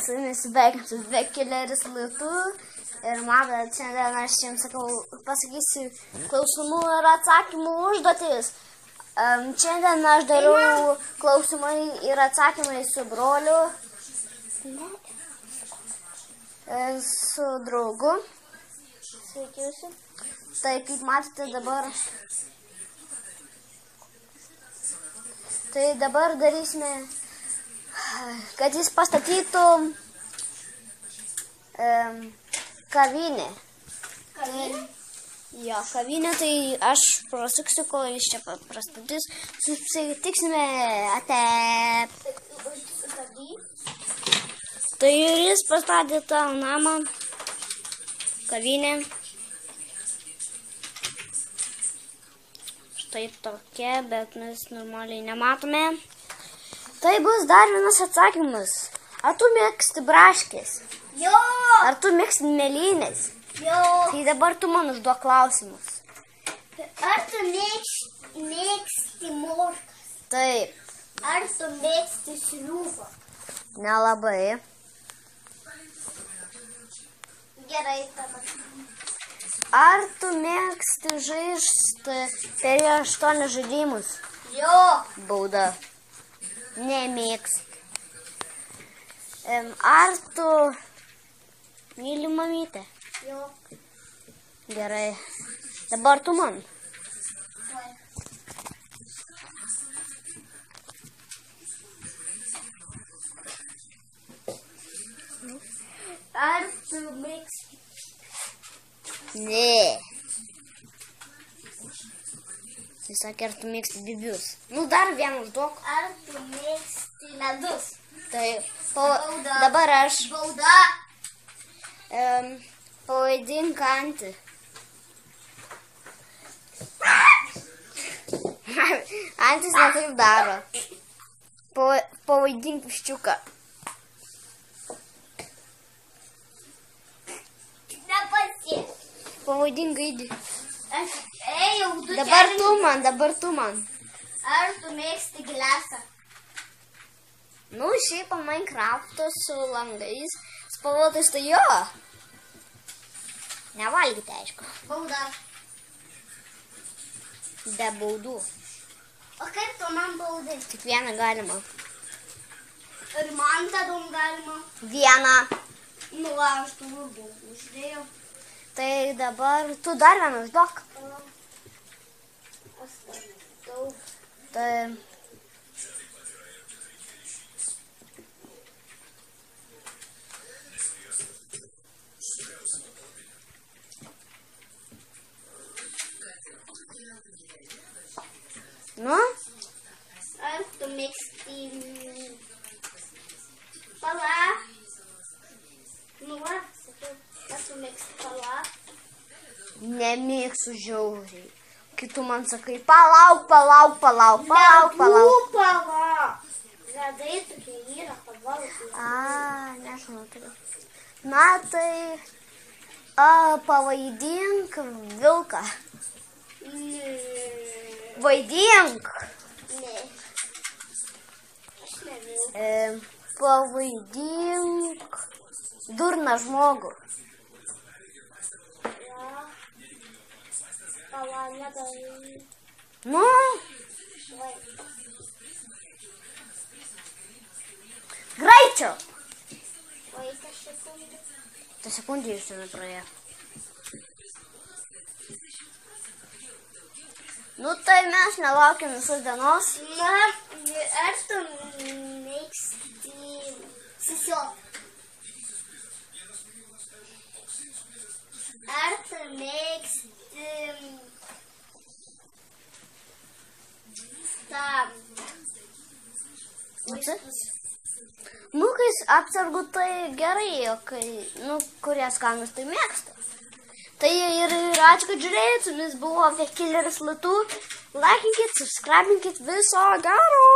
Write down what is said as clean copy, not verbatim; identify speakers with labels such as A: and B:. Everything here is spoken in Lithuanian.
A: Su jumis sveikinsiu Killeris Litu. Ir matot, šiandien aš jums pasakysiu klausimų ir atsakymų užduotis. Šiandien aš darau klausimai ir atsakymai su broliu, su draugu. Sveikiuosi. Tai kaip matote dabar. Tai dabar darysime, kad jis pastatytų kavinę. Jo, kavinę, tai aš prasuksiu, kol jis čia pastatys. Susitiksime ate. Tai jis pastatė tą namą, kavinę. Štai tokia, bet mes normaliai nematome. Tai bus dar vienas atsakymas. Ar tu mėgsti braškės?
B: Jo.
A: Ar tu mėgsti mėlynės?
B: Jo.
A: Tai dabar tu man užduok klausimus.
B: Ar tu mėgsti morkas?
A: Taip.
B: Ar tu mėgsti sriubą?
A: Nelabai.
B: Gerai, tada.
A: Ar tu mėgsti žaisti per 8 žaidimus?
B: Jo.
A: Bauda. Nemėgsti. Ar tu myli mamytę?
B: Jo.
A: Gerai. Dabar tu man.
B: Ar tu mėgsti?
A: Ne. Jis sakė, ar tu mėgsti bibius? Nu, dar vieną užduok.
B: Ar tu mėgsti ledus?
A: Tai
B: Bauda.
A: dabar aš
B: Bauda.
A: pavaidink Antį. Antis ne taip daro. Pavaidink viščiuką.
B: Nepasiek.
A: Pavaidink gaidį.
B: Ėjau, du
A: Dabar tu man.
B: Ar tu mėgsti gilesą?
A: Nu, šiaip Minecraft'o su langais, spalvotais, tai jo. Nevalgyti, aišku.
B: Bauda.
A: Be baudų.
B: O kaip tu man baudai?
A: Tik vieną galima.
B: Ir man tada galima.
A: Vieną.
B: Nu, aš tu baudų uždėjau.
A: Tai dabar tu dar vieną užduok.
B: Aš statau.
A: Tai... Nu?
B: Ar tu mėgsti pala? Nu, va, sakiau, ar tu mėgsti pala?
A: Nemėgsiu žiauriai. Kai tu man sakai, palauk.
B: Ledų pala. Ledai tokie yra pavalgyti.
A: Nežinau, tai. Na, tai pavaidink vilką. Vaidink.
B: Ne. Aš nevilku.
A: Pavaidink durną žmogų.
B: Ja. Pala negali.
A: Nu,
B: Vai.
A: greičiau.
B: Vaiką sekundę.
A: Tai sekundė iš ten praėjo. Nu, tai mes nelaukiam visos dienos.
B: Na, ar tu mėgsti sisiot? Ar tu mėgsti
A: Nu, kai atsargu, tai gerai, o kai, kurie skanus, tai mėgsta. Tai ir ačiū, kad žiūrėjot, su jumis buvo Killeris Litu. Laikinkit, subscribinkit, viso gero.